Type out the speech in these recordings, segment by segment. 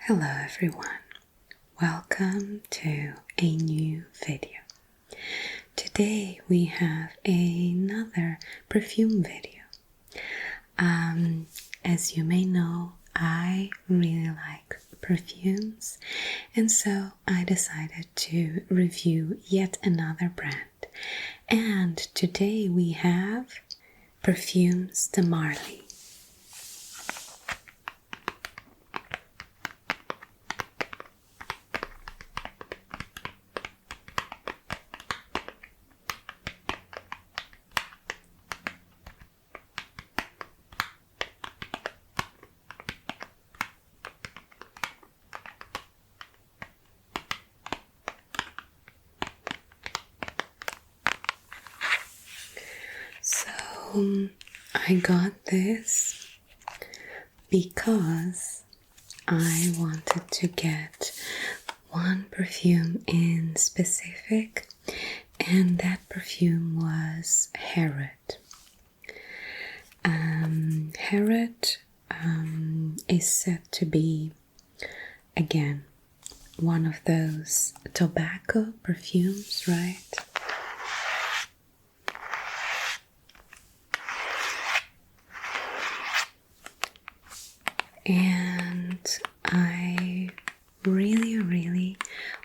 Hello everyone, welcome to a new video. Today we have another perfume video. As you may know, I really like perfumes, and so I decided to review yet another brand. And today we have Perfums de Marly. So I got this because I wanted to get one perfume in specific, and that perfume was Harrod. Harrod is said to be, again, one of those tobacco perfumes, right? And I really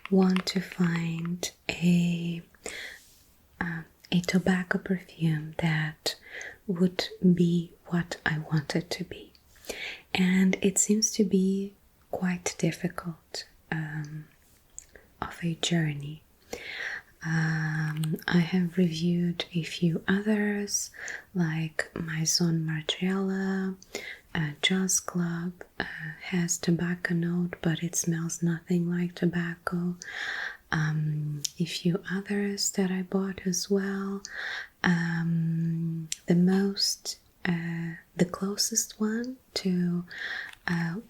want to find a tobacco perfume that would be what I want it to be. And it seems to be quite difficult of a journey. I have reviewed a few others like Maison Margiela. Jaws Club has tobacco note, but it smells nothing like tobacco. A few others that I bought as well. The closest one to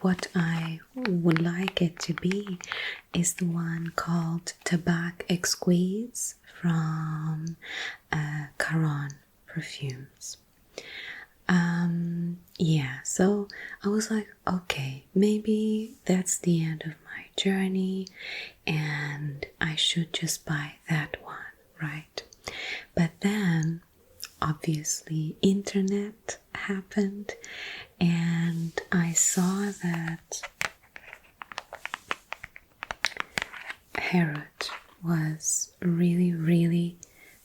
what I would like it to be is the one called Tabac Exquise from Caron Perfumes. So I was like, okay, maybe that's the end of my journey and I should just buy that one, right? But then obviously internet happened and I saw that Harrod was really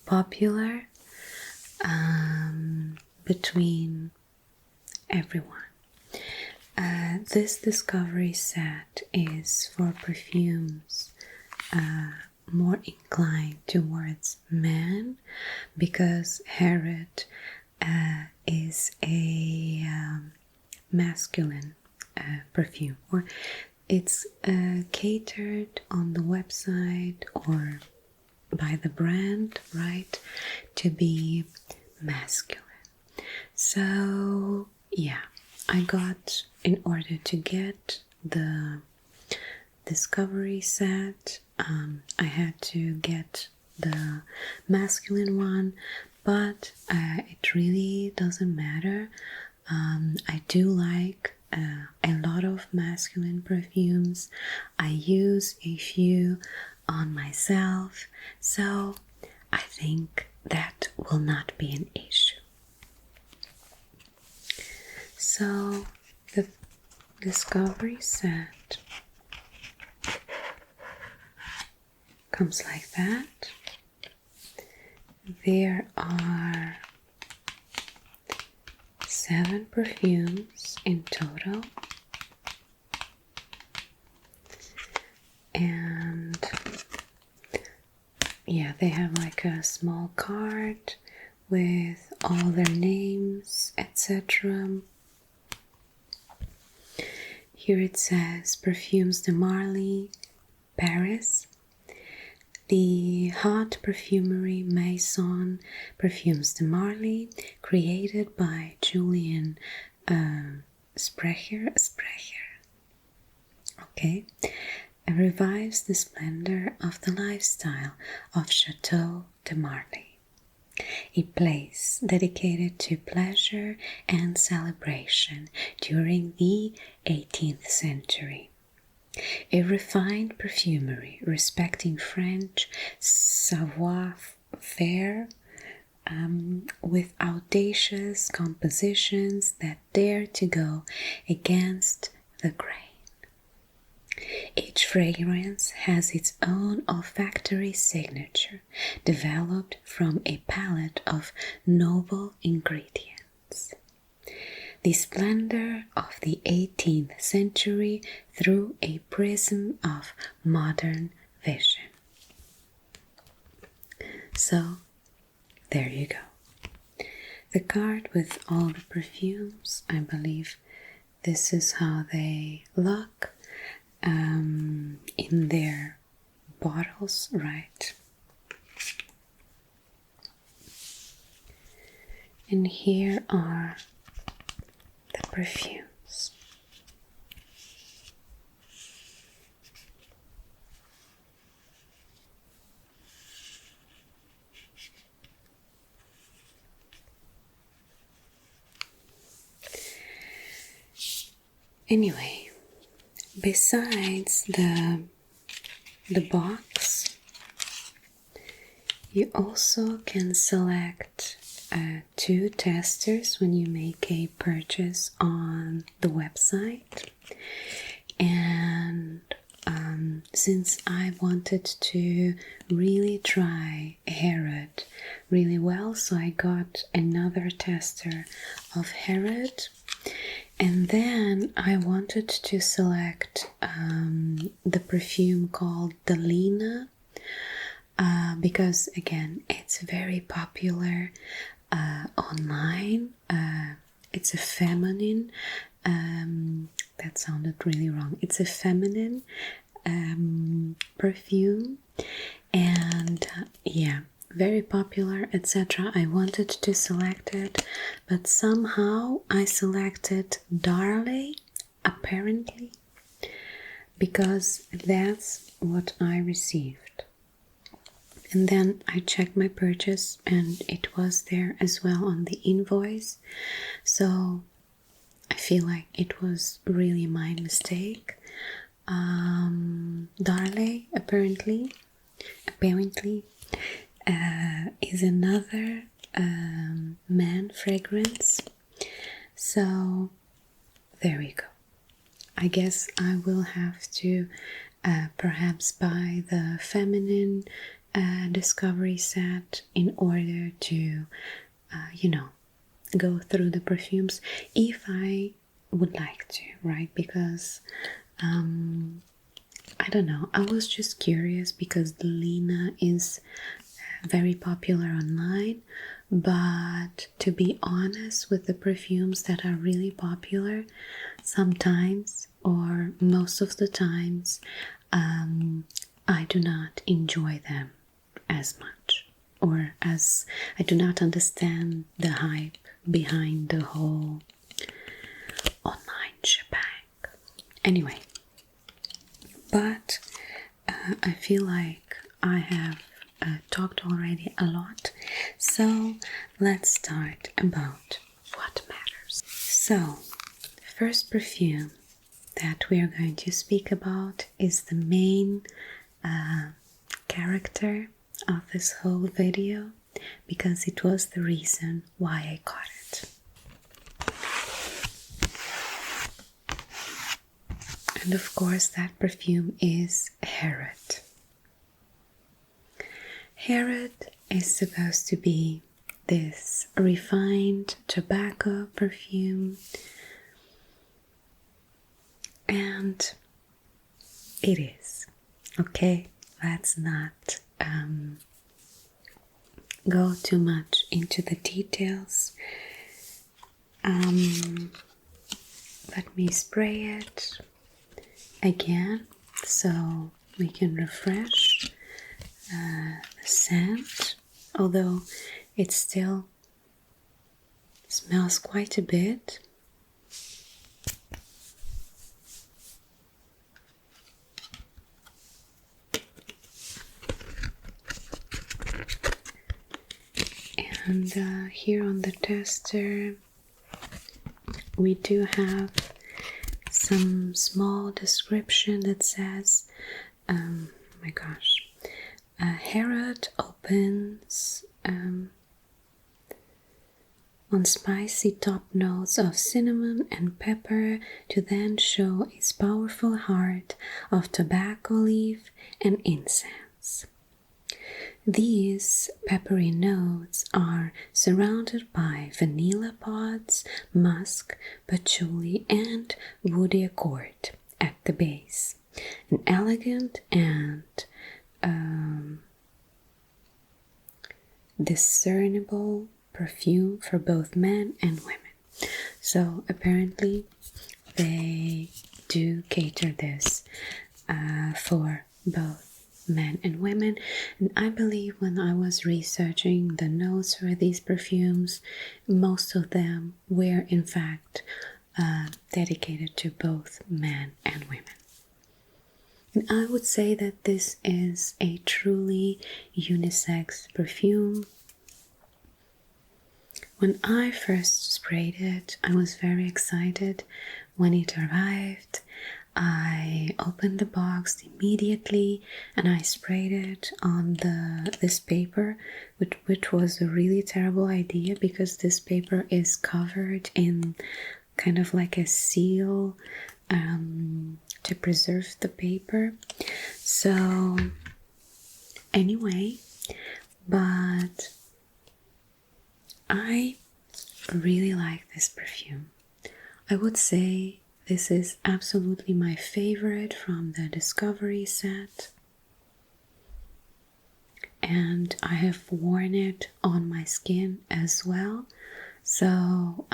popular between everyone. This discovery set is for perfumes more inclined towards men, because Harrod is a masculine perfume, or it's catered on the website or by the brand, right, to be masculine. So yeah, I got, in order to get the discovery set, I had to get the masculine one, but it really doesn't matter. I do like a lot of masculine perfumes. I use a few on myself, so I think that will not be an issue. So the discovery set comes like that. There are 7 perfumes in total, and yeah, they have like a small card with all their names, etc. Here it says Perfums de Marly, Paris. The haute perfumery maison Perfums de Marly, created by Julian Sprecher, okay, revives the splendor of the lifestyle of Chateau de Marly, a place dedicated to pleasure and celebration during the 18th century. A refined perfumery respecting French savoir-faire, with audacious compositions that dare to go against the grain. Each fragrance has its own olfactory signature, developed from a palette of noble ingredients. The splendor of the 18th century through a prism of modern vision. So, there you go. The card with all the perfumes, I believe this is how they look in their bottles, right? And here are the perfumes. Anyway, besides the box, you also can select 2 testers when you make a purchase on the website. And since I wanted to really try Herod really well, so I got another tester of Herod. And then I wanted to select the perfume called Darley, because again, it's very popular online. It's a feminine, that sounded really wrong. It's a feminine perfume, and yeah, very popular, etc. I wanted to select it, but somehow I selected Darley, apparently, because that's what I received. And then I checked my purchase and it was there as well on the invoice. So I feel like it was really my mistake. Darley apparently is another man fragrance. So there we go. I guess I will have to perhaps buy the feminine discovery set in order to go through the perfumes if I would like to, right? Because I don't know, I was just curious because the Lena is very popular online, but to be honest, with the perfumes that are really popular, sometimes or most of the times I do not enjoy them as much, or as I do not understand the hype behind the whole online shebang. Anyway, but I feel like I have talked already a lot, so let's start about what matters. So, the first perfume that we are going to speak about is the main character of this whole video, because it was the reason why I got it. And of course that perfume is Herod. Herod is supposed to be this refined tobacco perfume, and it is. Okay, let's not go too much into the details. Let me spray it again so we can refresh the scent, although it still smells quite a bit. And here on the tester we do have some small description that says, my gosh, Herod opens on spicy top notes of cinnamon and pepper to then show its powerful heart of tobacco leaf and incense. These peppery notes are surrounded by vanilla pods, musk, patchouli, and woody accord at the base. An elegant and discernible perfume for both men and women. So apparently they do cater this for both men and women, and I believe when I was researching the notes for these perfumes, most of them were in fact dedicated to both men and women. And I would say that this is a truly unisex perfume. When I first sprayed it, I was very excited. When it arrived, I opened the box immediately and I sprayed it on this paper, which was a really terrible idea because this paper is covered in kind of like a seal to preserve the paper. So anyway, but I really like this perfume. I would say this is absolutely my favorite from the Discovery set, and I have worn it on my skin as well. So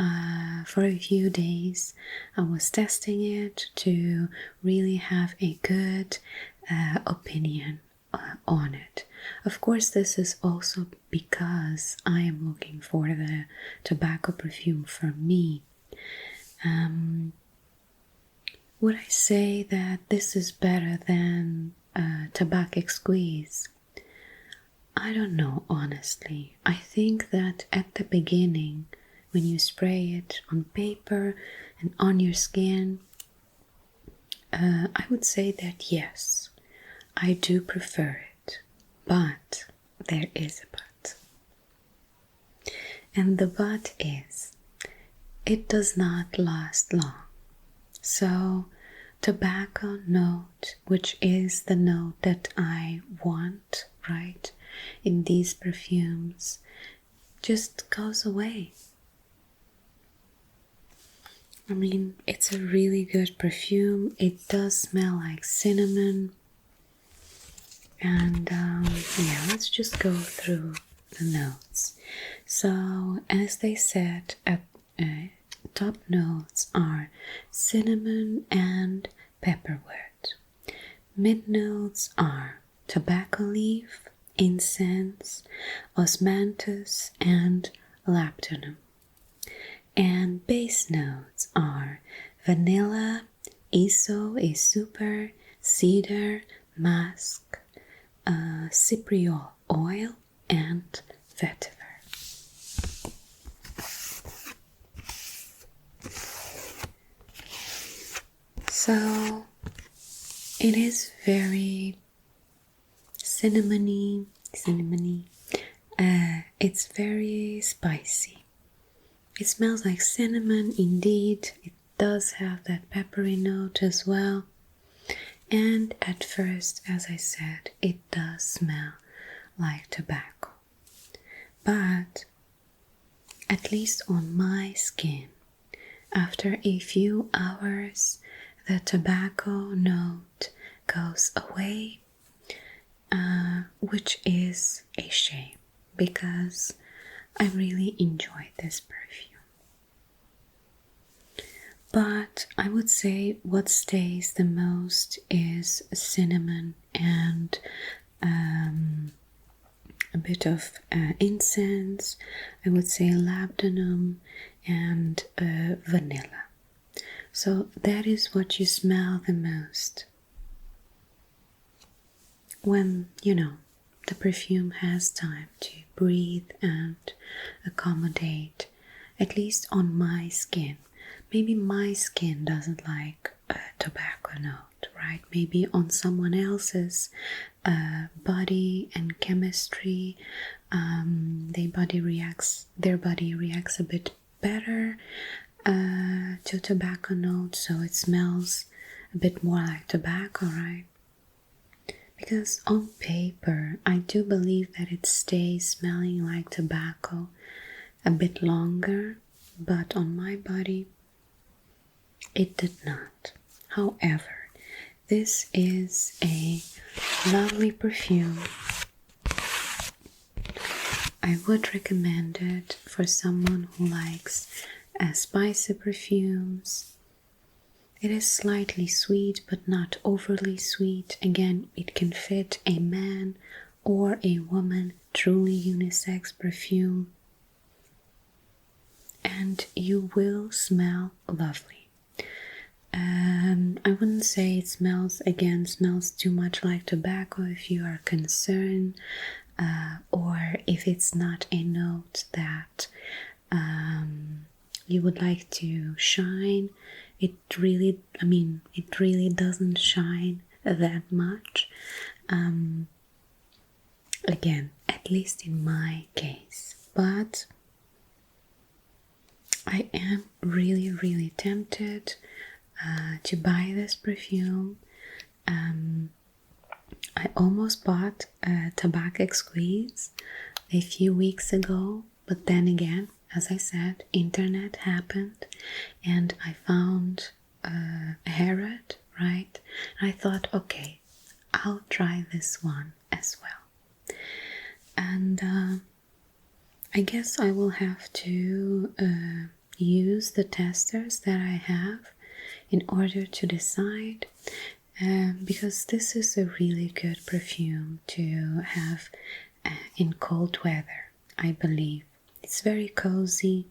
for a few days I was testing it to really have a good opinion on it. Of course, this is also because I am looking for the tobacco perfume for me. Would I say that this is better than Tobacco Squeeze? I don't know, honestly. I think that at the beginning, when you spray it on paper and on your skin, I would say that yes, I do prefer it. But there is a but. And the but is, it does not last long. So, tobacco note, which is the note that I want, right, in these perfumes, just goes away. I mean, it's a really good perfume. It does smell like cinnamon. And yeah, let's just go through the notes. So, as they said, top notes are cinnamon and pepperwood. Mid notes are tobacco leaf, incense, osmanthus, and labdanum. And base notes are vanilla, iso, super, cedar, musk, cypriol oil, and vetiver. So it is very cinnamony. It's very spicy. It smells like cinnamon indeed. It does have that peppery note as well. And at first, as I said, it does smell like tobacco. But at least on my skin, after a few hours, the tobacco note goes away, which is a shame because I really enjoyed this perfume. But I would say what stays the most is cinnamon and a bit of incense. I would say labdanum and vanilla. So that is what you smell the most when, the perfume has time to breathe and accommodate, at least on my skin. Maybe my skin doesn't like a tobacco note, right? Maybe on someone else's body and chemistry, their body reacts a bit better to tobacco note, so it smells a bit more like tobacco, right? Because on paper, I do believe that it stays smelling like tobacco a bit longer, but on my body, it did not. However, this is a lovely perfume. I would recommend it for someone who likes spicy perfumes. It is slightly sweet, but not overly sweet. Again, it can fit a man or a woman, truly unisex perfume. And you will smell lovely. I wouldn't say it smells too much like tobacco if you are concerned, or if it's not a note that you would like to shine. It really doesn't shine that much. Again, at least in my case. But I am really, really tempted to buy this perfume. I almost bought a Tobacco Squeeze a few weeks ago, but then again, as I said, internet happened and I found Harrod, right? I thought, okay, I'll try this one as well. And I guess I will have to use the testers that I have in order to decide, because this is a really good perfume to have in cold weather, I believe. It's very cozy.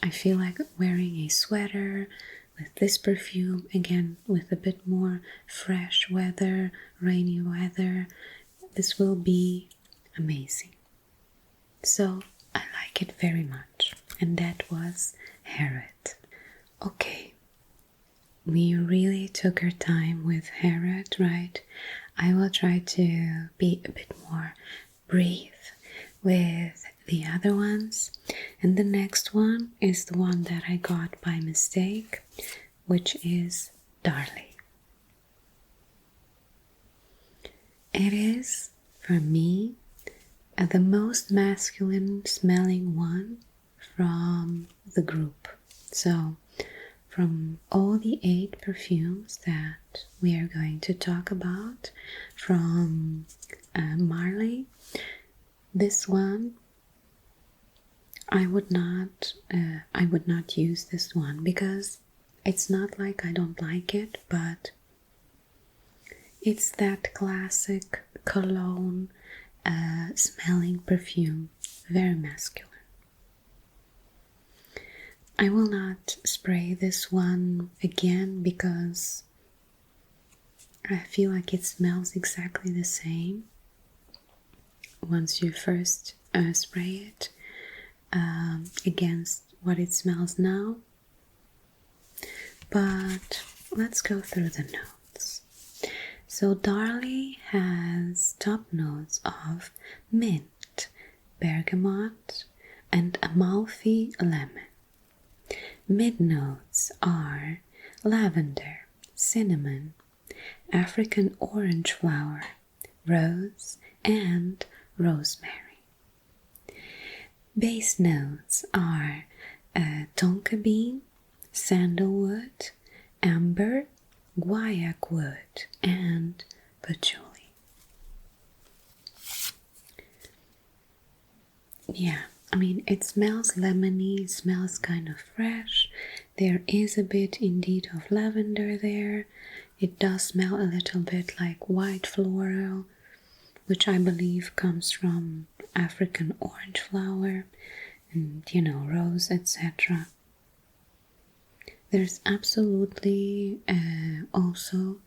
I feel like wearing a sweater with this perfume, again with a bit more fresh weather, rainy weather. This will be amazing. So I like it very much. And that was Harrod. Okay, we really took our time with Harrod, right? I will try to be a bit more brief with the other ones. And the next one is the one that I got by mistake, which is Darley. It is, for me, the most masculine smelling one from the group. So, from all the 8 perfumes that we are going to talk about from Marly, this one I would not use this one, because it's not like I don't like it, but it's that classic cologne smelling perfume, very masculine. I will not spray this one again because I feel like it smells exactly the same once you first spray it against what it smells now. But let's go through the notes. So Darley has top notes of mint, bergamot, and Amalfi lemon. Mid notes are lavender, cinnamon, African orange flower, rose, and rosemary. Base notes are tonka bean, sandalwood, amber, guaiac wood, and patchouli. Yeah, I mean, it smells lemony, it smells kind of fresh. There is a bit indeed of lavender there. It does smell a little bit like white floral, which I believe comes from African orange flower and, rose, etc. There's absolutely also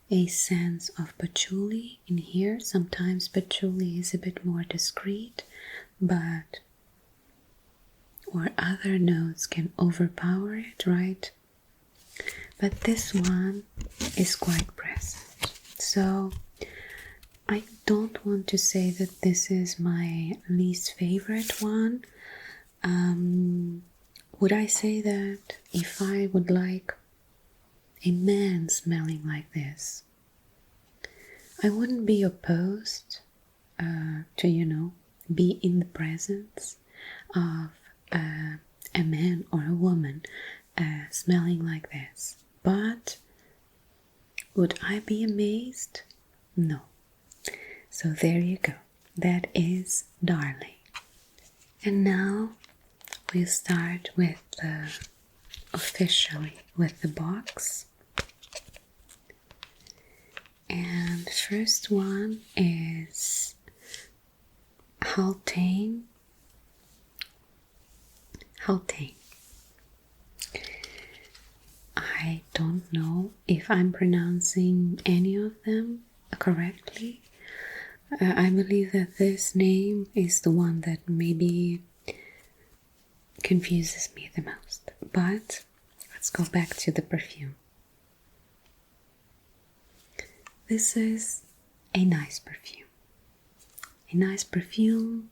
a sense of patchouli in here. Sometimes patchouli is a bit more discreet, or other notes can overpower it, right? but this one is quite present. So I don't want to say that this is my least favorite one. Would I say that if I would like a man smelling like this, I wouldn't be opposed to, be in the presence of a man or a woman smelling like this. But would I be amazed? No. So there you go. That is Darley. And now we'll start with officially with the box. And the first one is Haltane. I don't know if I'm pronouncing any of them correctly. I believe that this name is the one that maybe confuses me the most. But let's go back to the perfume. This is a nice perfume. A nice perfume.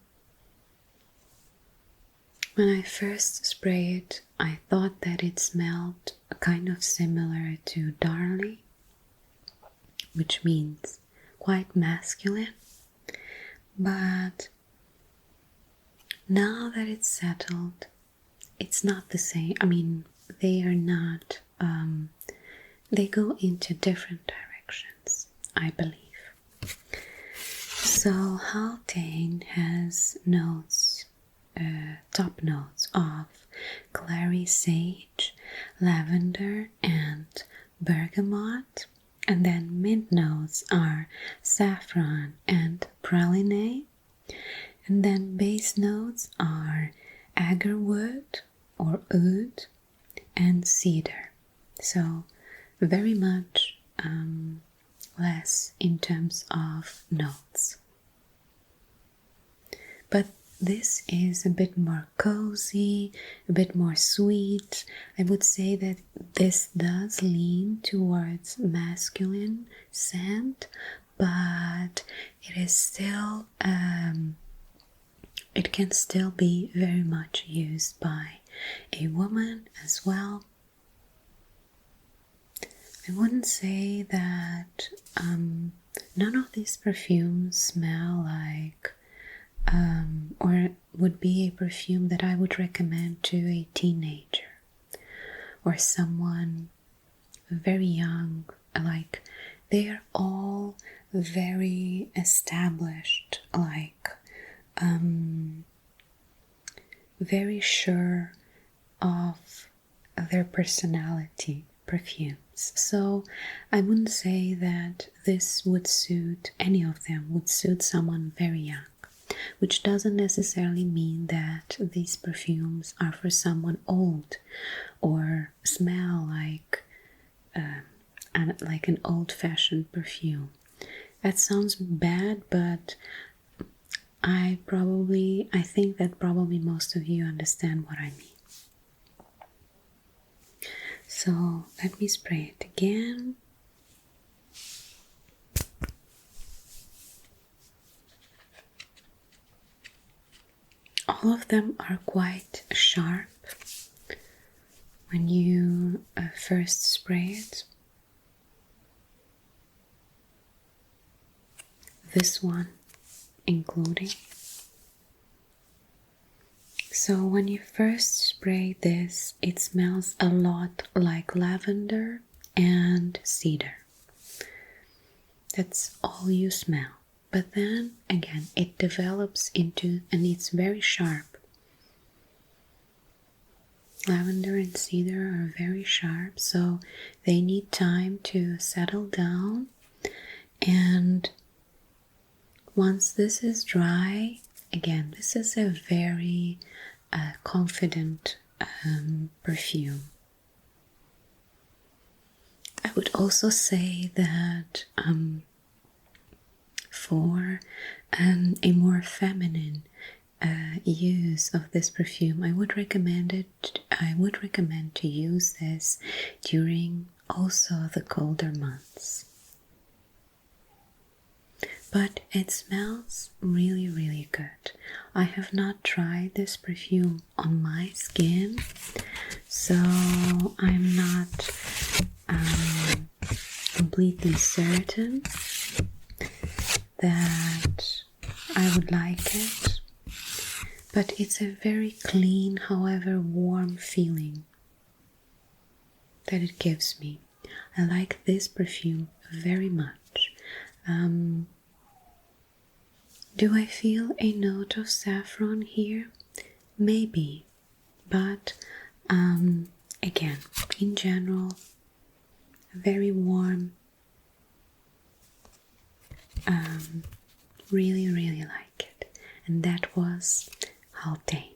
When I first sprayed it, I thought that it smelled kind of similar to Darley, which means quite masculine. But now that it's settled, it's not the same. I mean, they are not, they go into different directions, I believe. So Haltane has notes, top notes of clary sage, lavender and bergamot, and then mint notes are saffron and praline, and then base notes are agarwood or oud and cedar. So very much less in terms of notes. But this is a bit more cozy, a bit more sweet. I would say that this does lean towards masculine scent, but it is still, it can still be very much used by a woman as well. I wouldn't say that none of these perfumes smell like or would be a perfume that I would recommend to a teenager or someone very young. Like, they're all very established, like very sure of their personality perfumes. So I wouldn't say that this would suit, any of them would suit someone very young, which doesn't necessarily mean that these perfumes are for someone old or smell like an old-fashioned perfume. That sounds bad, but I think that probably most of you understand what I mean. So let me spray it again. All of them are quite sharp when you first spray it. This one including. So when you first spray this, it smells a lot like lavender and cedar. That's all you smell. But then again, it develops into, and it's very sharp. Lavender and cedar are very sharp, so they need time to settle down. And once this is dry, again, this is a very confident perfume. I would also say that for a more feminine use of this perfume, I would recommend it. I would recommend to use this during also the colder months. But it smells really, really good. I have not tried this perfume on my skin, so I'm not completely certain that I would like it. But it's a very clean, however warm feeling that it gives me. I like this perfume very much. Do I feel a note of saffron here? Maybe, but again, in general, very warm. Really, really like it. And that was Haltane.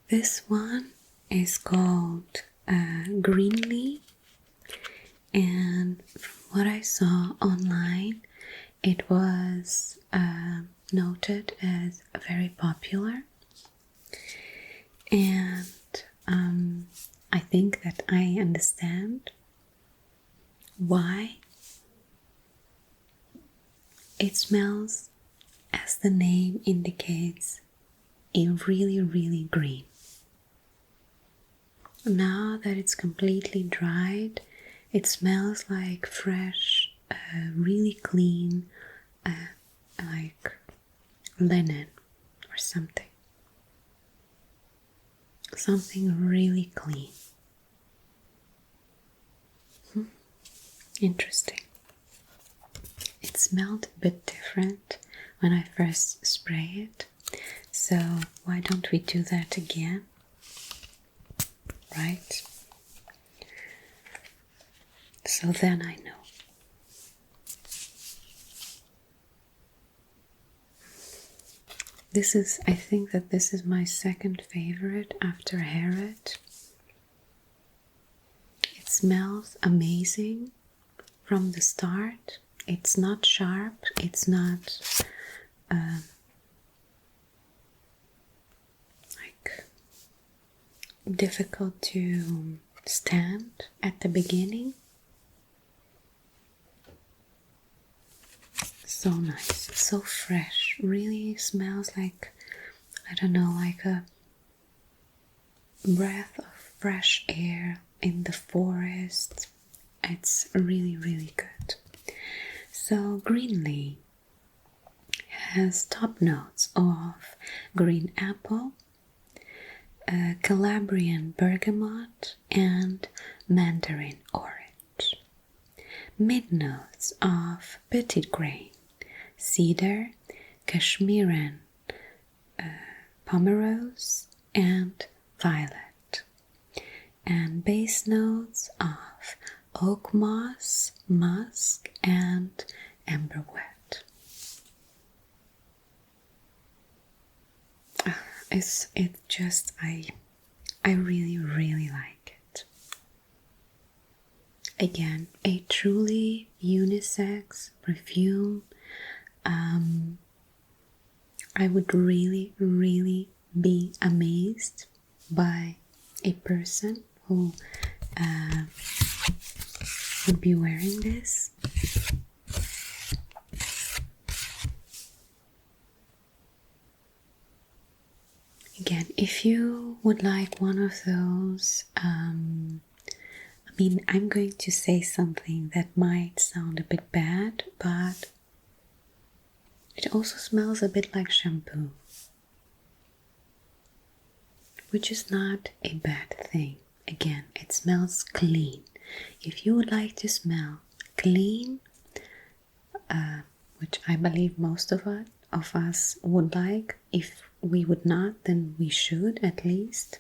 This one is called Greenley, and from what I saw online, it was noted as very popular, and I think that I understand why. It smells, as the name indicates, really, really green. Now that it's completely dried, it smells like fresh, really clean, like linen or something. Something really clean. Interesting. It smelled a bit different when I first spray it, so why don't we do that again? Right? So then I know. I think that this is my second favorite after Harriet. It smells amazing from the start. It's not sharp, it's not like difficult to stand at the beginning. So nice, so fresh, really smells like, I don't know, like a breath of fresh air in the forest. It's really, really good. So Greenley has top notes of green apple, Calabrian bergamot, and mandarin orange. Mid notes of petit grain, cedar, Kashmiran pomerose, and violet. And base notes of oak moss, musk, and amberwood. I really, really like it. Again, a truly unisex perfume. I would really, really be amazed by a person who would be wearing this. Again, if you would like one of those, I'm going to say something that might sound a bit bad, but it also smells a bit like shampoo, which is not a bad thing. Again, it smells clean. If you would like to smell clean, which I believe most of us would like, if we would not, then we should at least.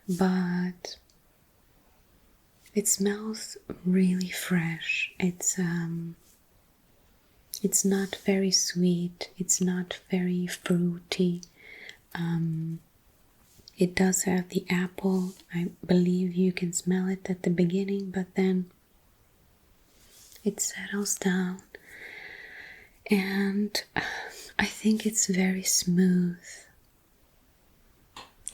But it smells really fresh. It's not very sweet. It's not very fruity. It does have the apple. I believe you can smell it at the beginning, but then it settles down. And I think it's very smooth.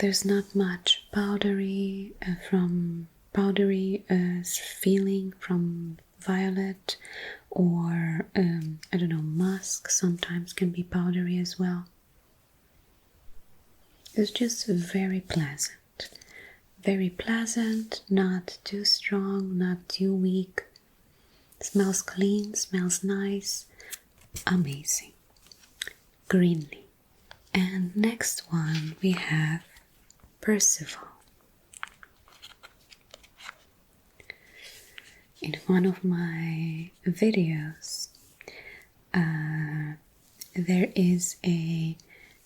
there's not much powdery feeling from violet, or I don't know, musk sometimes can be powdery as well. It's just very pleasant, not too strong, not too weak. Smells clean, smells nice, amazing. Greenley. And next one we have Percival. In one of my videos, there is a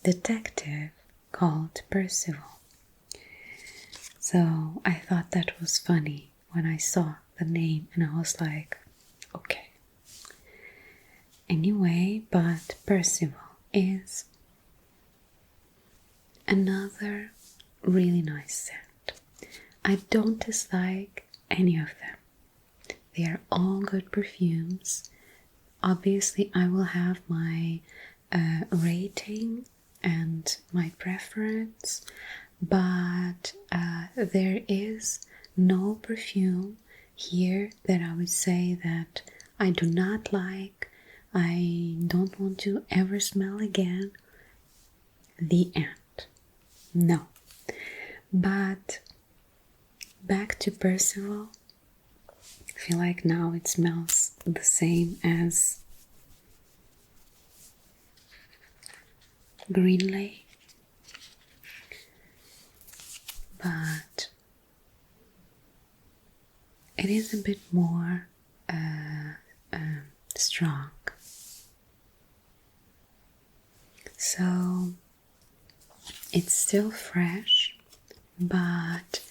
detective called Percival. So I thought that was funny when I saw the name, and I was like, okay. Anyway, but Percival is another really nice scent. I don't dislike any of them. They are all good perfumes. Obviously, I will have my rating and my preference, but there is no perfume here that I would say that I do not like, I don't want to ever smell again. The end. No. But back to Percival. I feel like now it smells the same as Greenley, but it is a bit more strong. So it's still fresh, but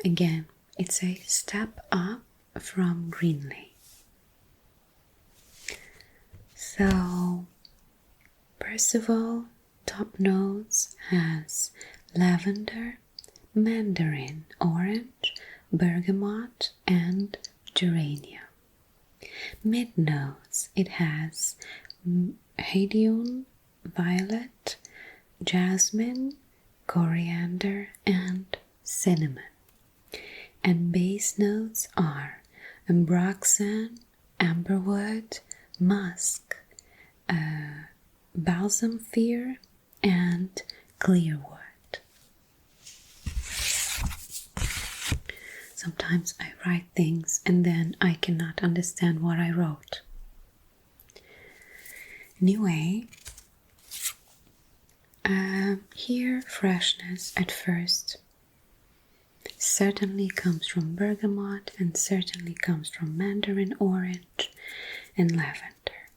again, it's a step up from Greenley. So Percival top notes has lavender, mandarin orange, bergamot, and geranium. Mid notes, it has hedione, violet, jasmine, coriander, and cinnamon. And base notes are ambroxan, amberwood, musk, balsam fir, and clearwood. Sometimes I write things and then I cannot understand what I wrote. Anyway, here freshness at first certainly comes from bergamot and certainly comes from mandarin orange and lavender.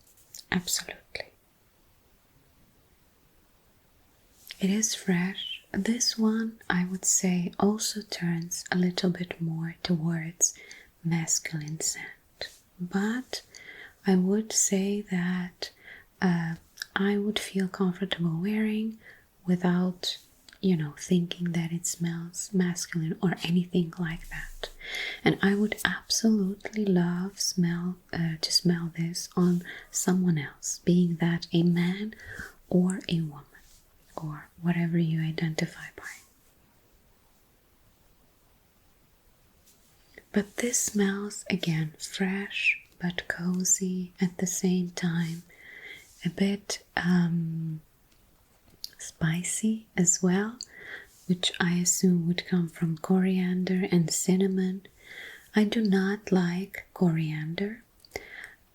Absolutely. It is fresh. This one, I would say, also turns a little bit more towards masculine scent. But I would say that I would feel comfortable wearing without, thinking that it smells masculine or anything like that. And I would absolutely love to smell this on someone else, being that a man or a woman, or whatever you identify by. But this smells, again, fresh but cozy at the same time, a bit spicy as well, which I assume would come from coriander and cinnamon. I do not like coriander.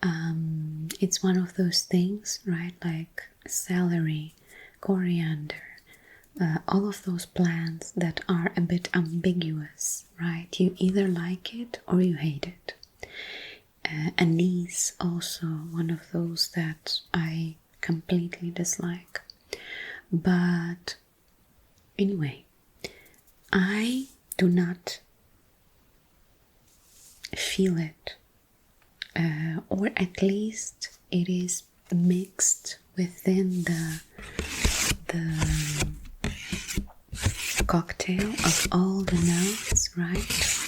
It's one of those things, right, like celery, coriander, all of those plants that are a bit ambiguous, right? You either like it or you hate it. Anise, also one of those that I completely dislike. But anyway, I do not feel it, or at least it is mixed within the cocktail of all the notes, right?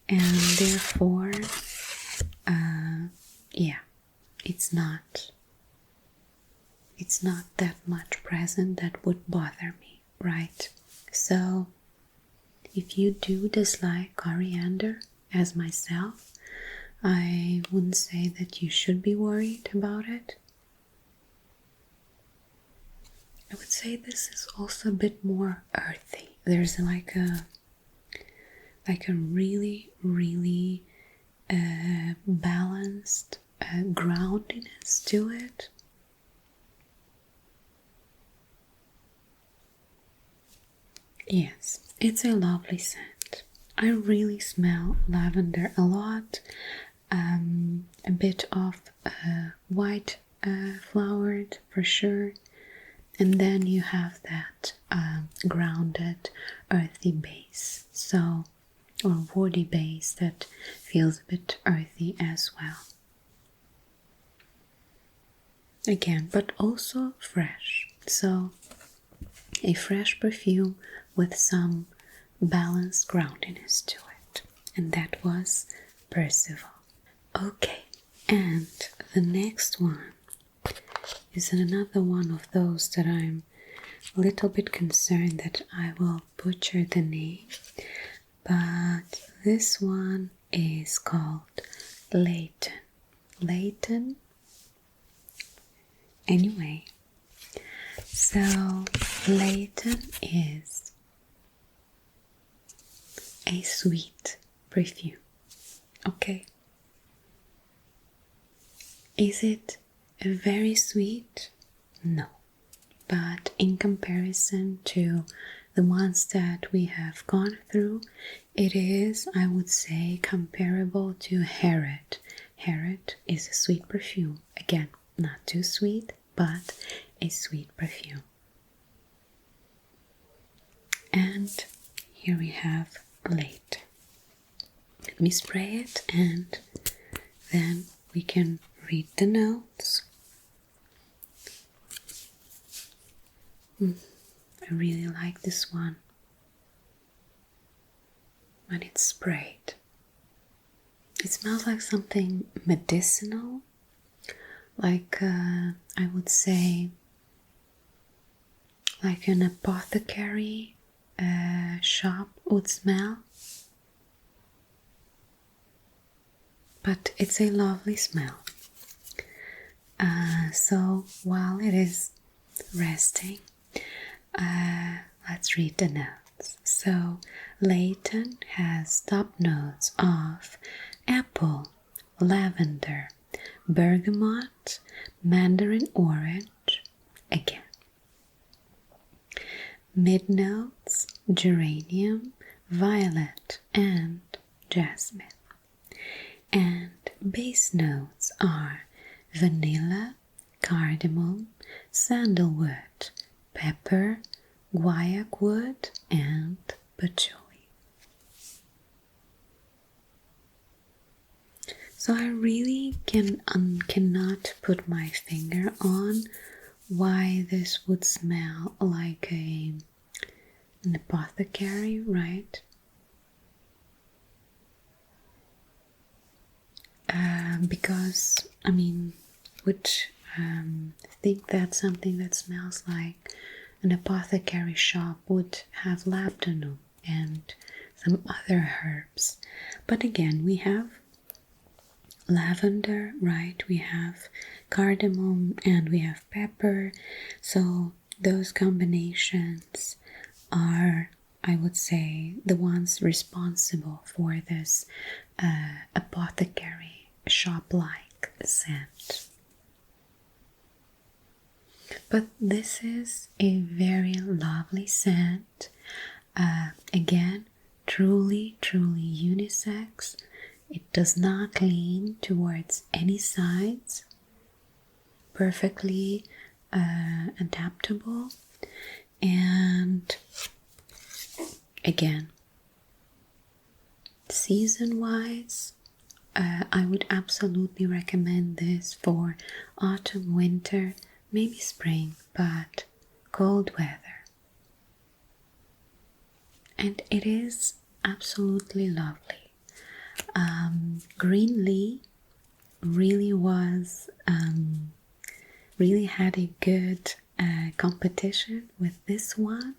And therefore, it's not that much present that would bother me, right? So if you do dislike coriander, as myself, I wouldn't say that you should be worried about it. I would say this is also a bit more earthy. There's like a really, really balanced groundiness to it. Yes, it's a lovely scent. I really smell lavender a lot. A bit of white flowered for sure. And then you have that grounded earthy base. So, or woody base that feels a bit earthy as well. Again, but also fresh. So, a fresh perfume with some balanced groundiness to it. And that was Percival. Okay, and the next one is another one of those that I'm a little bit concerned that I will butcher the name. But this one is called Layton. Layton? Anyway, so Layton is a sweet perfume. Okay. Is it very sweet? No. But in comparison to the ones that we have gone through, it is, I would say, comparable to Harriet. Harriet is a sweet perfume. Again, not too sweet, but a sweet perfume. And here we have Layton. Let me spray it and then we can read the notes. I really like this one when it's sprayed. It smells like something medicinal, like I would say like an apothecary shop would smell. But it's a lovely smell. So while it is resting, let's read the notes. So Layton has top notes of apple, lavender, bergamot, mandarin orange, again. Mid notes, geranium, violet, and jasmine. And base notes are vanilla, cardamom, sandalwood, pepper, guaiac wood, and patchouli. So I really cannot put my finger on why this would smell like an apothecary, right? Because, I mean, would think that something that smells like an apothecary shop would have labdanum and some other herbs. But again, we have lavender, right? We have cardamom and we have pepper. So those combinations are, I would say, the ones responsible for this apothecary shop-like scent. But this is a very lovely scent. Again, truly unisex. It does not lean towards any sides. Perfectly adaptable. And again, season-wise, I would absolutely recommend this for autumn, winter, maybe spring, but cold weather. And it is absolutely lovely. Greenley really was, really had a good competition with this one.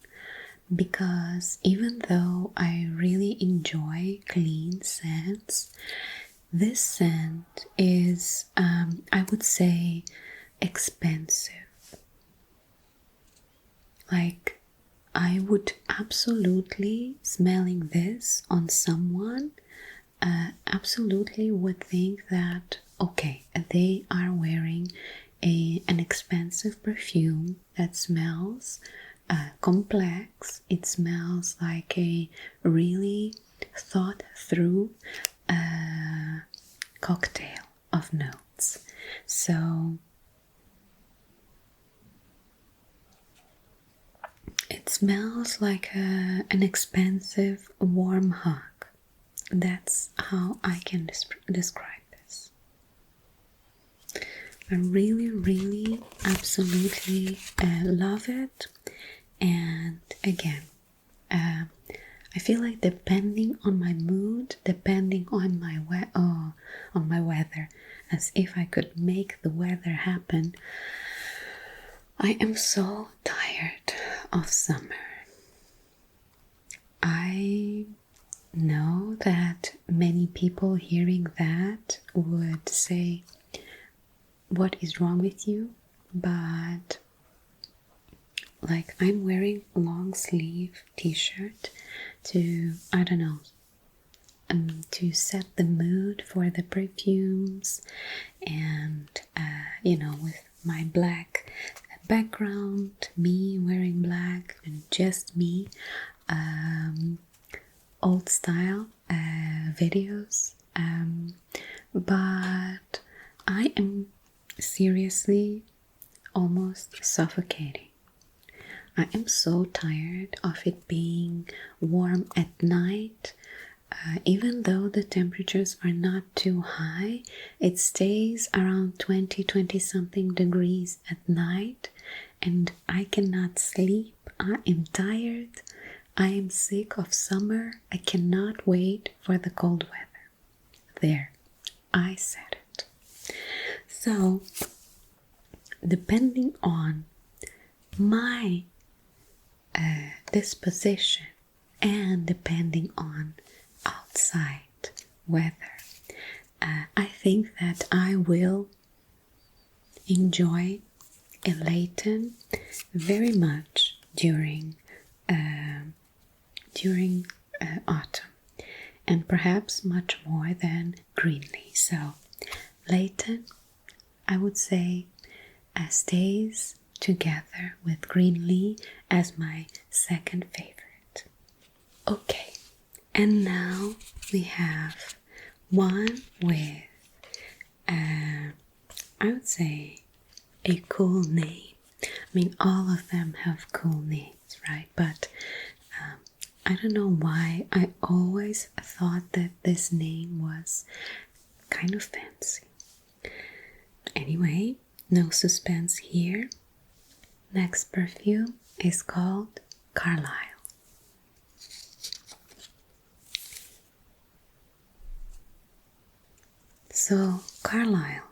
because even though I really enjoy clean scents, this scent is, I would say, expensive. Like, I would absolutely, smelling this on someone, absolutely would think that, okay, they are wearing an expensive perfume that smells complex. It smells like a really thought through cocktail of notes. So it smells like an expensive warm hug. That's how I can describe this. I really, really, absolutely love it. And again, I feel like depending on my mood, depending on my weather, as if I could make the weather happen. I am so tired of summer. I know that many people hearing that would say, what is wrong with you? But like, I'm wearing long sleeve t-shirt to, I don't know, to set the mood for the perfumes, and you know, with my black background, me wearing black, and just me, old style videos, but I am seriously almost suffocating. I am so tired of it being warm at night. Even though the temperatures are not too high, it stays around 20 something degrees at night, and I cannot sleep. I am tired. I am sick of summer. I cannot wait for the cold weather. There, I said it. So, depending on my disposition and depending on outside weather, I think that I will enjoy a Layton very much during autumn, and perhaps much more than Greenley. So Layton, I would say, stays together with Greenley as my second favorite. Okay, and now we have one with, I would say, a cool name. I mean, all of them have cool names, right? But I don't know why I always thought that this name was kind of fancy. Anyway, no suspense here. Next perfume is called Carlisle. So Carlisle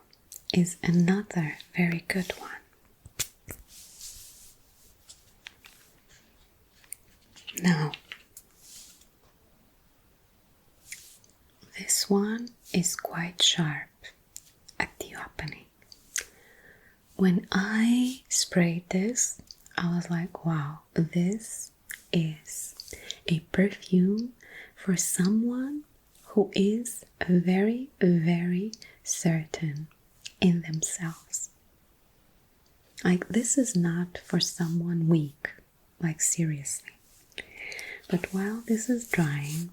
is another very good one. Now, this one is quite sharp at the opening. When I sprayed this, I was like, wow, this is a perfume for someone who is very, very certain in themselves. Like, this is not for someone weak, like seriously. But while this is drying,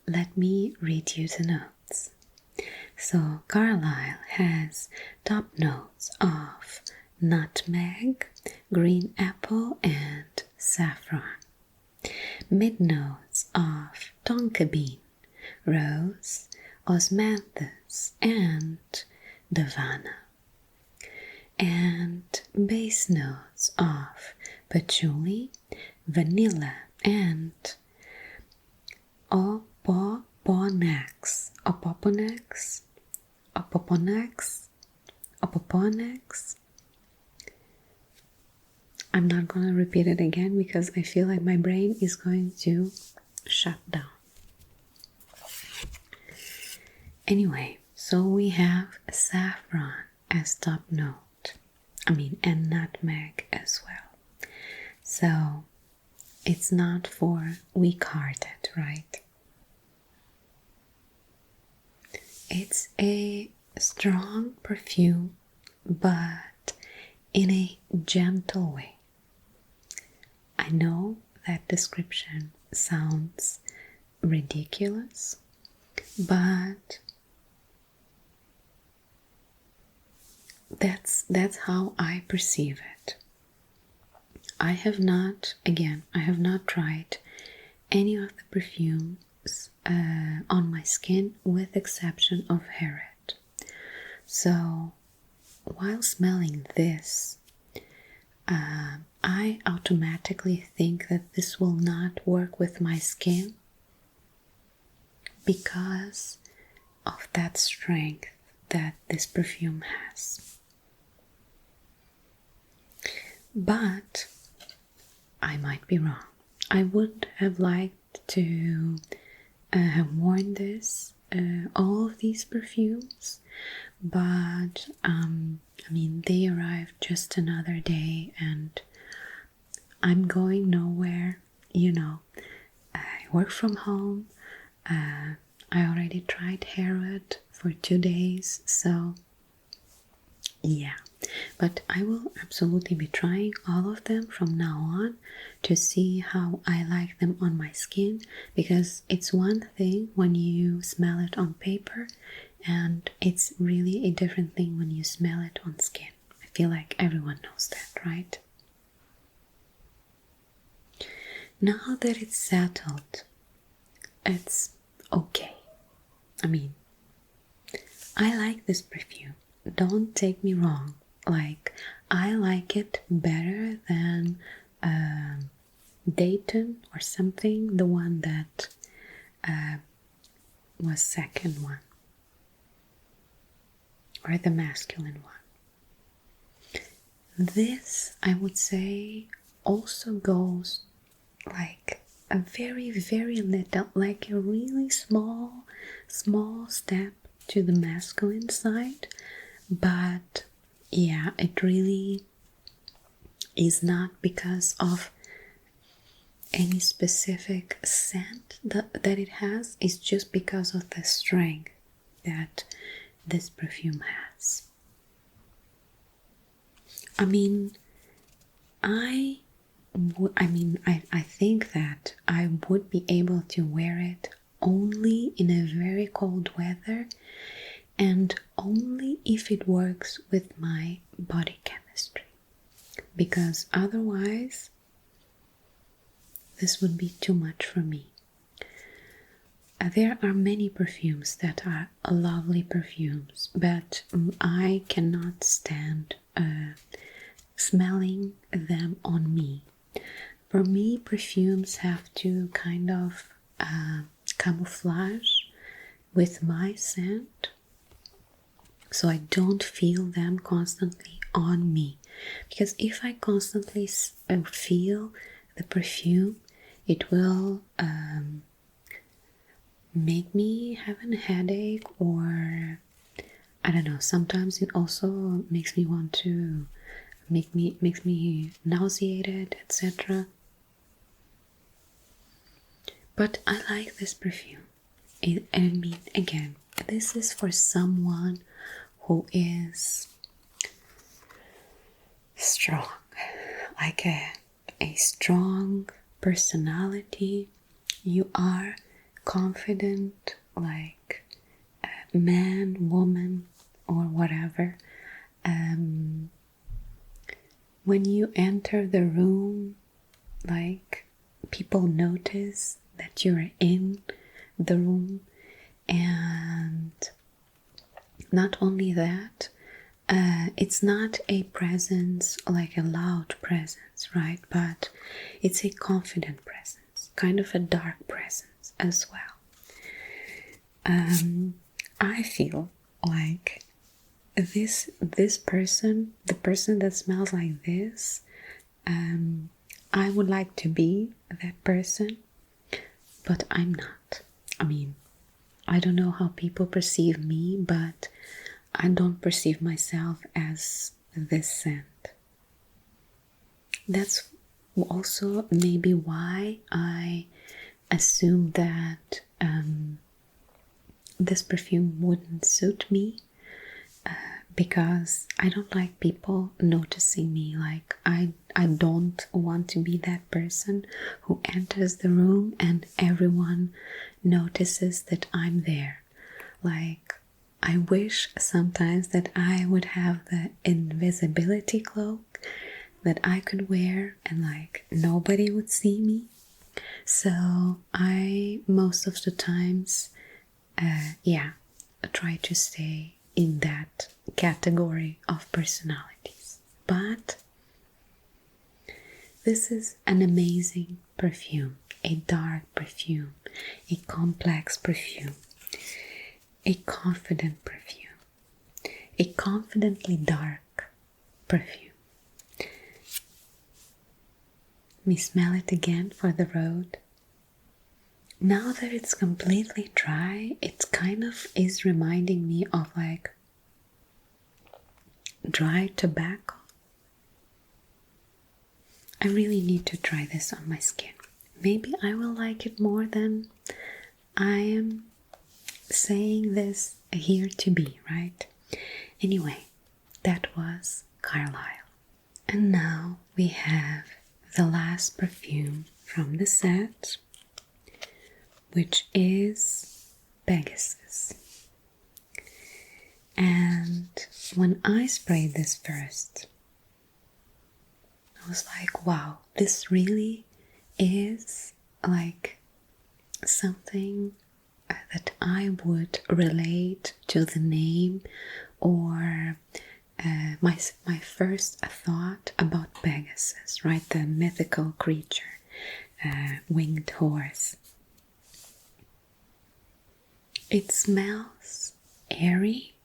let me read you the notes. So Carlisle has top notes of nutmeg, green apple, and saffron. Mid notes of tonka bean, rose, osmanthus, and davana. And base notes of patchouli, vanilla, and opoponax. I'm not gonna repeat it again because I feel like my brain is going to shut down. Anyway, so we have saffron as top note. And nutmeg as well. So it's not for weak-hearted, right? It's a strong perfume, but in a gentle way. I know that description sounds ridiculous, but that's how I perceive it. I have not tried any of the perfumes on my skin with exception of Harriet. So while smelling this, I automatically think that this will not work with my skin because of that strength that this perfume has. But I might be wrong. I would have liked to have worn this, all of these perfumes, but they arrived just another day and I'm going nowhere, I work from home. I already tried Harriet for 2 days, so yeah. But I will absolutely be trying all of them from now on to see how I like them on my skin, because it's one thing when you smell it on paper and it's really a different thing when you smell it on skin. I feel like everyone knows that, right? Now that it's settled, it's okay. I like this perfume. Don't take me wrong. I like it better than Layton or something, the one that was second one, or the masculine one. This, I would say, also goes like a very, very little, like a really small step to the masculine side, but yeah, it really is not because of any specific scent that it has. It's just because of the strength that this perfume has. I think that I would be able to wear it only in a very cold weather and only if it works with my body chemistry, because otherwise this would be too much for me. There are many perfumes that are lovely perfumes, but I cannot stand smelling them on me. For me, perfumes have to kind of camouflage with my scent, so I don't feel them constantly on me. Because if I constantly feel the perfume, it will make me have a headache, or I don't know, sometimes it also makes me want to makes me nauseated, etc. But I like this perfume. Again, this is for someone who is strong, like a strong personality. You are confident, like a man, woman, or whatever. When you enter the room, like, people notice that you're in the room, and not only that, it's not a presence like a loud presence, right? But it's a confident presence, kind of a dark presence as well. I feel like this person, the person that smells like this, I would like to be that person, but I'm not. I mean, I don't know how people perceive me, but I don't perceive myself as this scent. That's also maybe why I assumed that this perfume wouldn't suit me, because I don't like people noticing me. Like I don't want to be that person who enters the room and everyone notices that I'm there. Like, I wish sometimes that I would have the invisibility cloak that I could wear and like nobody would see me. So I most of the times try to stay in that category of personalities. But this is an amazing perfume, a dark perfume, a complex perfume, a confident perfume, a confidently dark perfume. Let me smell it again for the road. Now that it's completely dry, it kind of is reminding me of like dry tobacco. I really need to try this on my skin. Maybe I will like it more than I am saying this here to be, right? Anyway, that was Carlisle. And now we have the last perfume from the set, which is Pegasus. And when I sprayed this first, I was like, wow, this really is like something that I would relate to the name, or my first thought about Pegasus, right? The mythical creature, winged horse. It smells airy,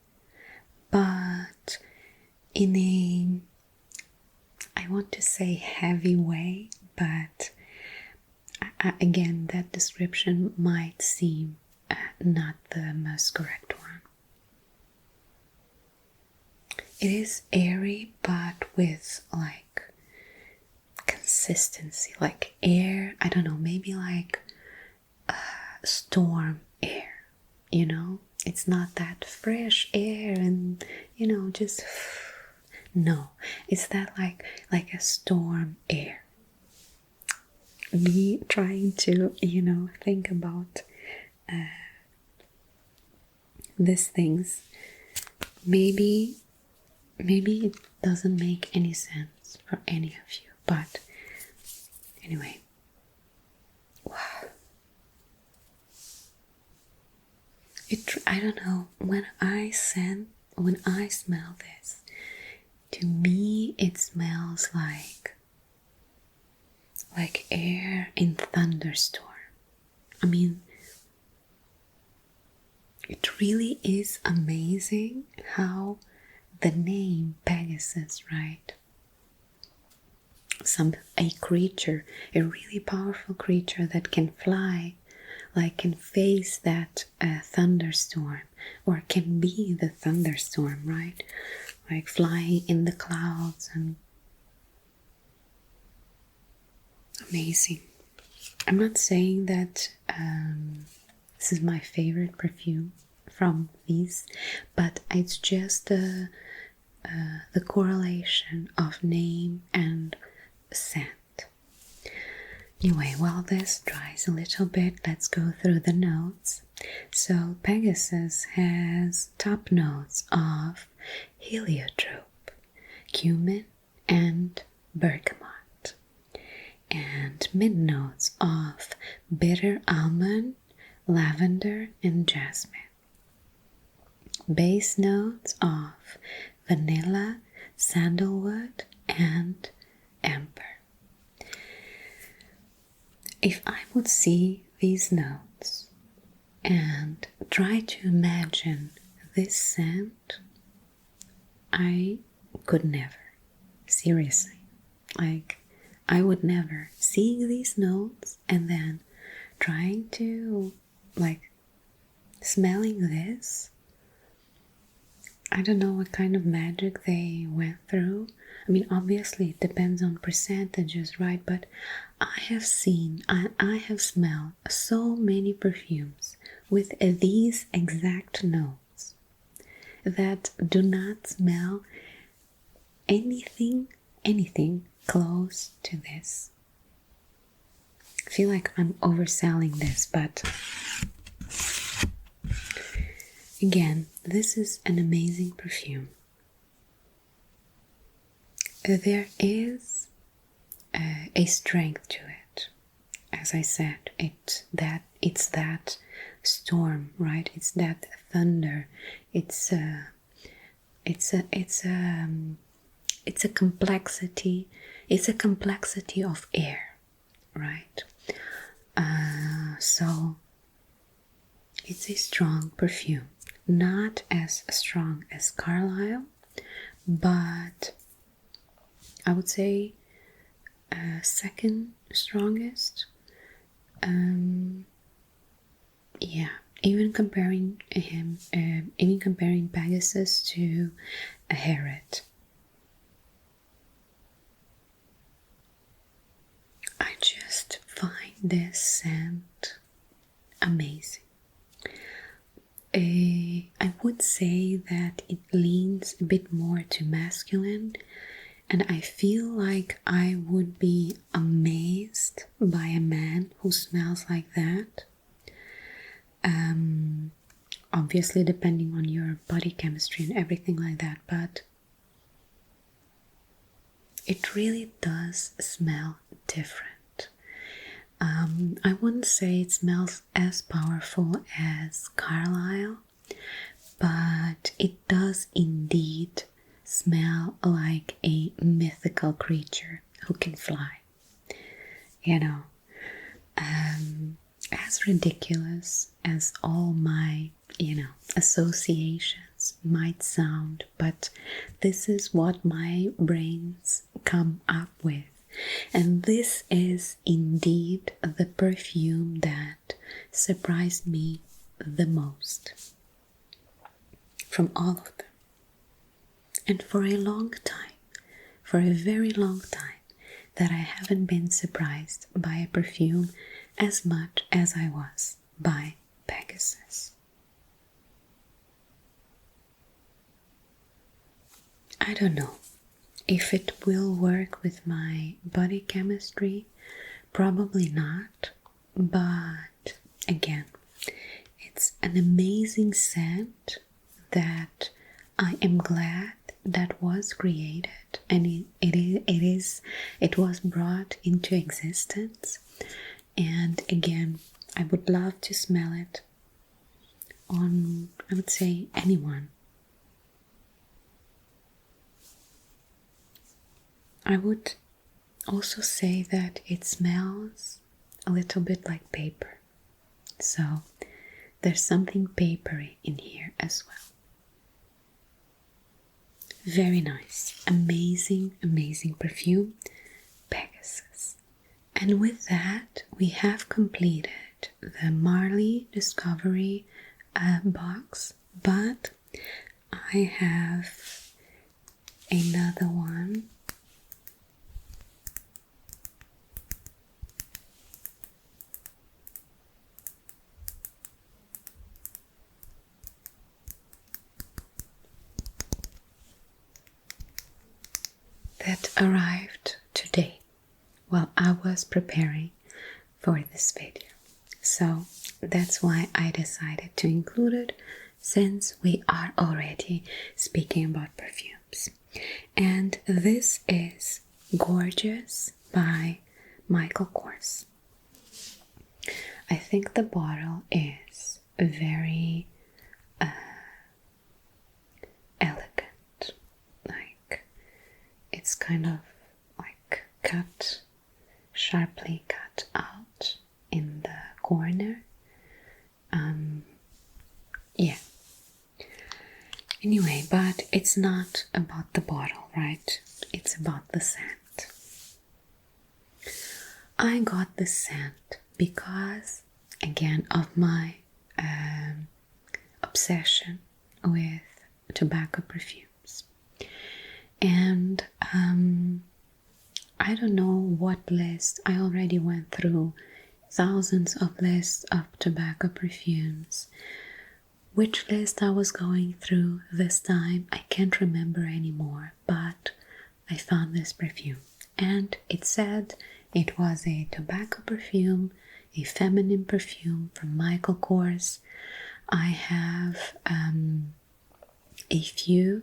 but in a, I want to say heavy way, but again, that description might seem not the most correct one. It is airy, but with like consistency, like air, I don't know, maybe like storm air, you know? It's not that fresh air and, you know, just, no, it's that like a storm air. Me trying to, you know, think about these things, maybe it doesn't make any sense for any of you, but anyway, wow. I don't know, when I smell this, to me it smells like air in thunderstorm. I mean, it really is amazing how the name Pegasus, right? A creature, a really powerful creature that can fly, like can face that thunderstorm, or can be the thunderstorm, right? Like flying in the clouds, and amazing. I'm not saying that this is my favorite perfume from these, but it's just the correlation of name and scent. Anyway, while this dries a little bit, let's go through the notes. So Pegasus has top notes of heliotrope, cumin, and bergamot, and mid notes of bitter almond, lavender, and jasmine. Base notes of vanilla, sandalwood, and amber. If I would see these notes and try to imagine this scent, I could never. Seriously. Like, I would never seeing these notes and then trying to like smelling this. I don't know what kind of magic they went through. I mean, obviously it depends on percentages, right? But I have seen, I have smelled so many perfumes with these exact notes that do not smell anything close to this. I feel like I'm overselling this, but again, this is an amazing perfume. There is a strength to it. As I said, it's that storm, right? It's that thunder. It's a complexity. It's a complexity of air, right? So it's a strong perfume, not as strong as Carlisle, but I would say second strongest. Yeah, even comparing Pegasus to a Harriet. I just find this scent amazing. I would say that it leans a bit more to masculine, and I feel like I would be amazed by a man who smells like that. Obviously depending on your body chemistry and everything like that, but it really does smell different. I wouldn't say it smells as powerful as Carlisle, but it does indeed smell like a mythical creature who can fly. You know, as ridiculous as all my, associations might sound, but this is what my brains come up with. And this is indeed the perfume that surprised me the most from all of them. And for a long time, for a very long time, that I haven't been surprised by a perfume as much as I was by Pegasus. I don't know if it will work with my body chemistry, probably not, but again, it's an amazing scent that I am glad that was created, and it was brought into existence. And again, I would love to smell it on, I would say, anyone. I would also say that it smells a little bit like paper, so there's something papery in here as well. Very nice, amazing, amazing perfume, Pegasus. And with that, we have completed the Marly Discovery box, but I have another one that arrived today while I was preparing for this video. So that's why I decided to include it, since we are already speaking about perfumes. And this is Gorgeous by Michael Kors. I think the bottle is very elegant. Like, it's kind of like sharply cut out in the corner. Yeah. Anyway, but it's not about the bottle, right? It's about the scent. I got the scent because, again, of my obsession with tobacco perfumes. And I don't know what list. I already went through thousands of lists of tobacco perfumes. Which list I was going through this time, I can't remember anymore, but I found this perfume. And it said it was a tobacco perfume, a feminine perfume from Michael Kors. I have a few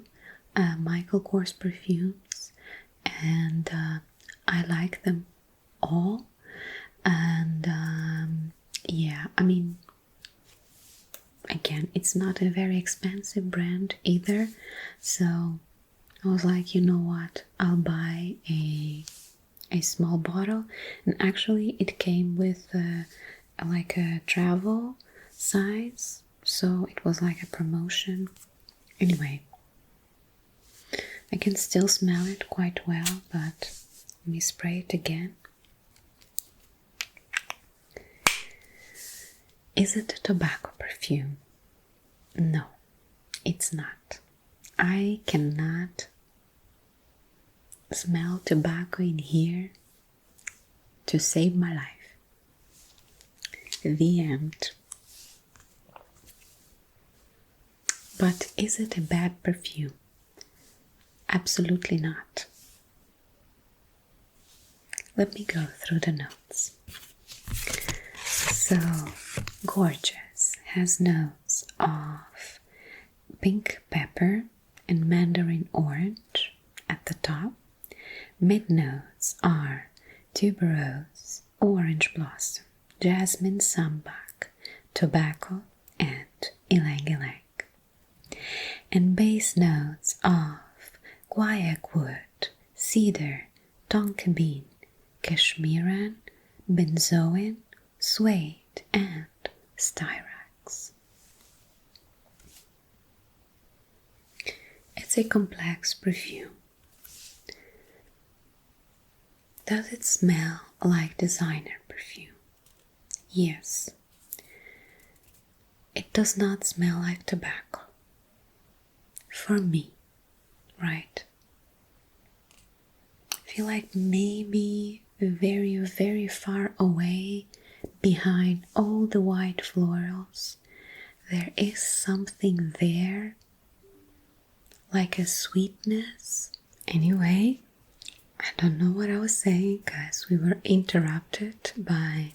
Michael Kors perfumes, and I like them all. And yeah, I mean, again, it's not a very expensive brand either, so I was like, you know what, I'll buy a small bottle. And actually it came with like a travel size, so it was like a promotion. Anyway, I can still smell it quite well, but let me spray it again. Is it a tobacco perfume? No, it's not. I cannot smell tobacco in here to save my life. The end. But is it a bad perfume? Absolutely not. Let me go through the notes. So, gorgeous. Has notes of pink pepper and mandarin orange at the top. Mid notes are tuberose, orange blossom, jasmine sambac, tobacco, and ylang ylang. And base notes of guaiac wood, cedar, tonka bean, cashmeran, benzoin, suede, and styrax. It's a complex perfume. Does it smell like designer perfume? Yes. It does not smell like tobacco. For me, right? I feel like maybe very, very far away, behind all the white florals, there is something there, like a sweetness. Anyway, I don't know what I was saying because we were interrupted by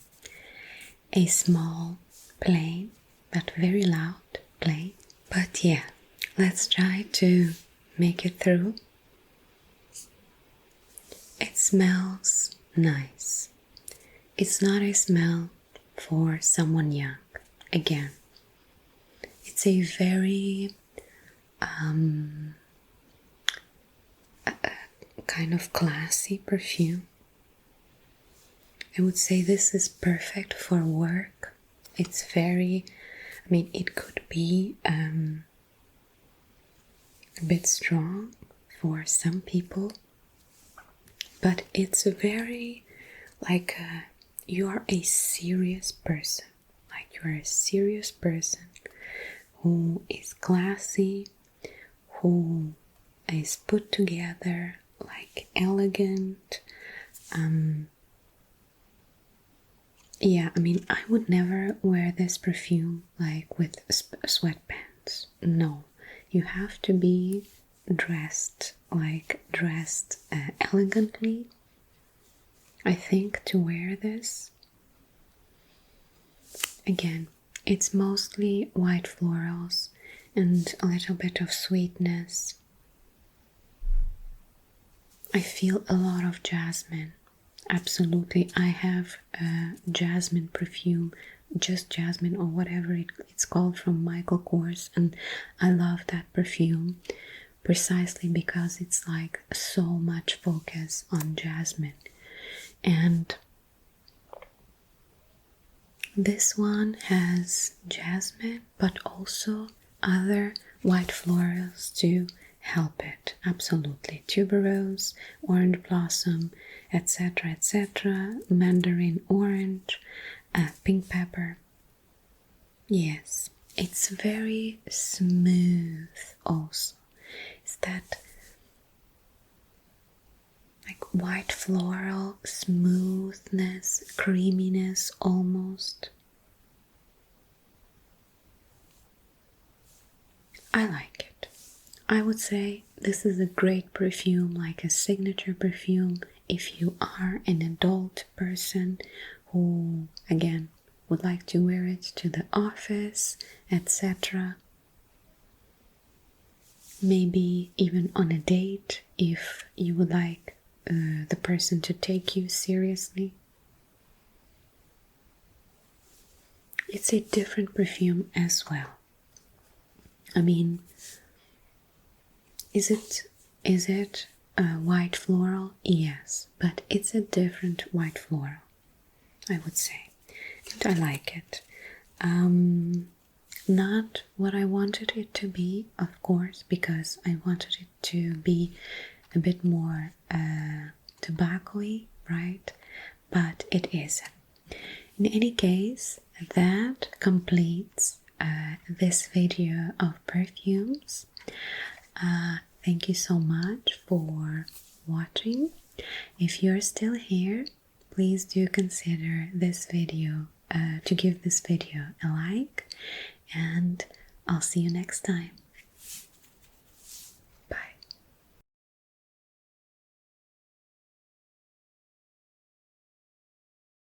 a small plane, but very loud plane. But yeah, let's try to make it through. It smells nice. It's not a smell for someone young. Again, it's a very kind of classy perfume. I would say this is perfect for work. It's very, I mean, it could be a bit strong for some people, but it's very like you are a serious person. Like you are a serious person who is classy, who is put together, like elegant. Yeah, I mean, I would never wear this perfume like with sweatpants. No, you have to be dressed elegantly, I think, to wear this. Again, it's mostly white florals and a little bit of sweetness. I feel a lot of jasmine. Absolutely. I have a jasmine perfume, just jasmine or whatever it's called, from Michael Kors, and I love that perfume precisely because it's like so much focus on jasmine. And this one has jasmine, but also other white florals too, help it, absolutely. Tuberose, orange blossom, etc., etc., mandarin orange, pink pepper. Yes, it's very smooth also. It's that like white floral smoothness, creaminess almost. I like it. I would say this is a great perfume, like a signature perfume if you are an adult person who, again, would like to wear it to the office, etc. Maybe even on a date if you would like the person to take you seriously. It's a different perfume as well. I mean, is it white floral? Yes, but it's a different white floral, I would say. And I like it. Not what I wanted it to be, of course, because I wanted it to be a bit more tobacco-y, right? But it isn't. In any case, that completes this video of perfumes. Thank you so much for watching. If you're still here, please do consider this video to give this video a like, and I'll see you next time.